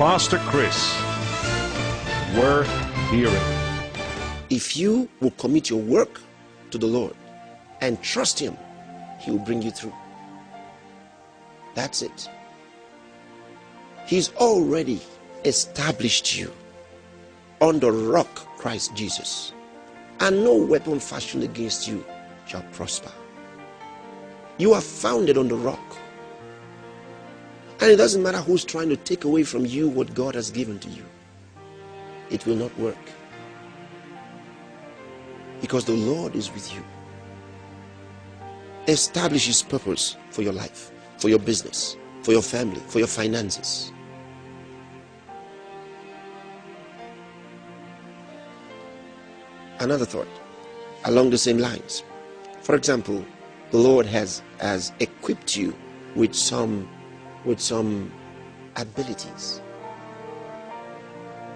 Pastor Chris. Worth hearing. If you will commit your work to the Lord and trust Him, He will bring you through. That's it. He's already established you on the rock, Christ Jesus, and no weapon fashioned against you shall prosper. You are founded on the rock, and it doesn't matter who's trying to take away from you what God has given to you. It will not work, because the Lord is with you. Establish His purpose for your life, for your business, for your family, for your finances. Another thought along the same lines. For example, the Lord has equipped you with some abilities,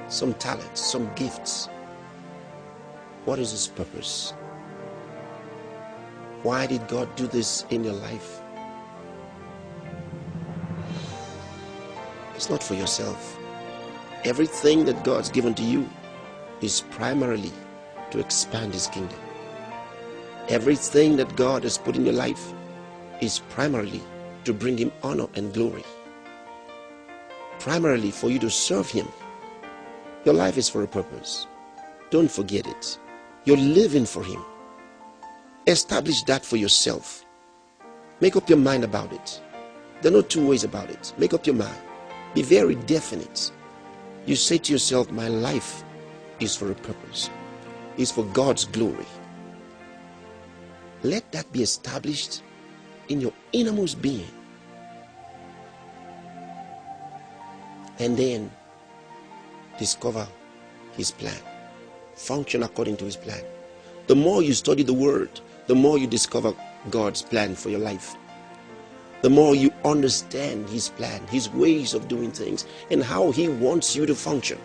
some talents, some gifts. What is His purpose? Why did God do this in your life? It's not for yourself. Everything that God's given to you is primarily to expand His kingdom. Everything that God has put in your life is primarily to bring Him honor and glory. Primarily for you to serve Him. Your life is for a purpose. Don't forget it. You're living for Him. Establish that for yourself. Make up your mind about it. There are no two ways about it. Make up your mind. Be very definite. You say to yourself, my life is for a purpose. It's for God's glory. Let that be established in your innermost being. And then discover His plan. Function according to His plan. The more you study the Word, the more you discover God's plan for your life. The more you understand His plan, His ways of doing things, and how He wants you to function.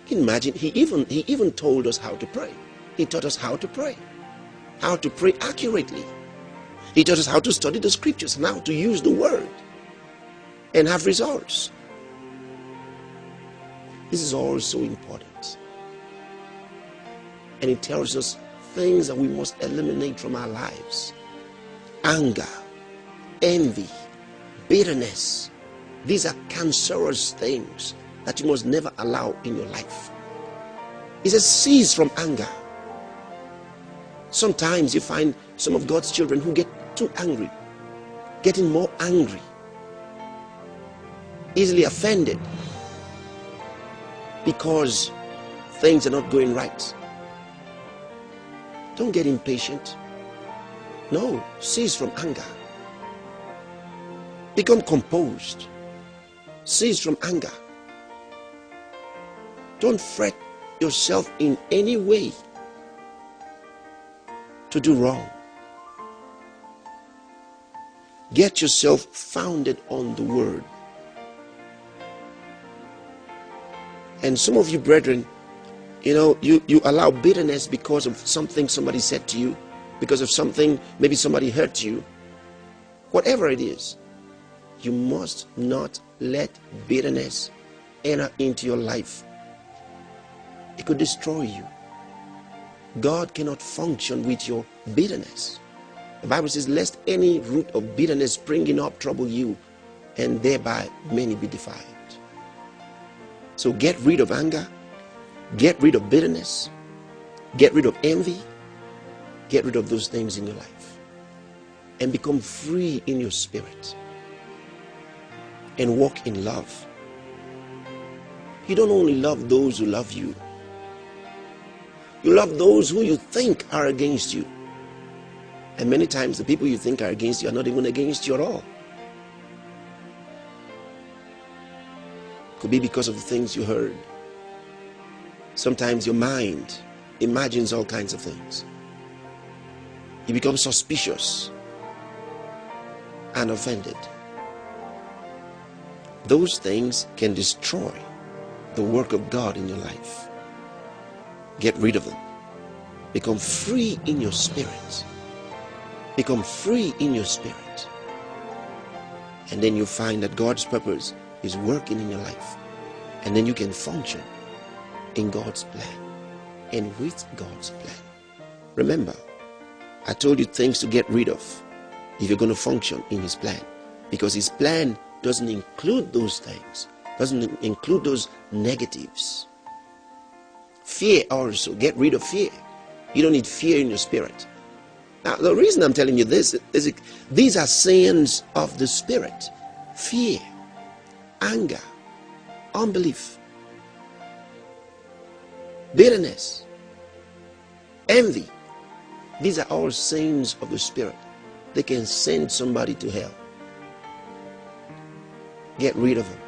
Imagine, He even told us how to pray. He taught us how to pray accurately. He taught us how to study the scriptures and how to use the Word and have results. This is all so important. And it tells us things that we must eliminate from our lives. Anger, envy, bitterness. These are cancerous things that you must never allow in your life. He says, cease from anger. Sometimes you find some of God's children who get too angry, getting more angry, easily offended because things are not going right. Don't get impatient. No, cease from anger. Become composed. Cease from anger. Don't fret yourself in any way to do wrong. Get yourself founded on the Word. And some of you brethren, you allow bitterness because of something somebody said to you, because of something maybe somebody hurt you. Whatever it is, you must not let bitterness enter into your life. It could destroy you. God cannot function with your bitterness. The Bible says, lest any root of bitterness springing up trouble you, and thereby many be defiled. So get rid of anger, get rid of bitterness, get rid of envy, get rid of those things in your life, and become free in your spirit, and walk in love. You don't only love those who love you, you love those who you think are against you. And many times the people you think are against you are not even against you at all. Could be because of the things you heard. Sometimes your mind imagines all kinds of things. You become suspicious and offended. Those things can destroy the work of God in your life. Get rid of them. Become free in your spirit. Become free in your spirit. And then you find that God's purpose is working in your life. And then you can function in God's plan and with God's plan. Remember, I told you things to get rid of if you're going to function in His plan. Because His plan doesn't include those things, doesn't include those negatives. Fear also, get rid of fear. You don't need fear in your spirit. Now, the reason I'm telling you this is these are sins of the spirit. Fear, anger, unbelief, bitterness, envy. These are all sins of the spirit. They can send somebody to hell. Get rid of them.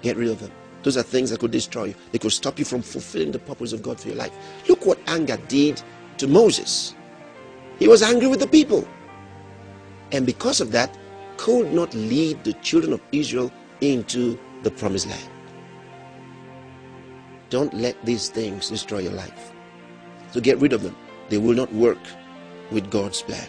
Get rid of them. Those are things that could destroy you. They could stop you from fulfilling the purpose of God for your life. Look what anger did to Moses. He was angry with the people. And because of that, could not lead the children of Israel into the promised land. Don't let these things destroy your life. So get rid of them. They will not work with God's plan.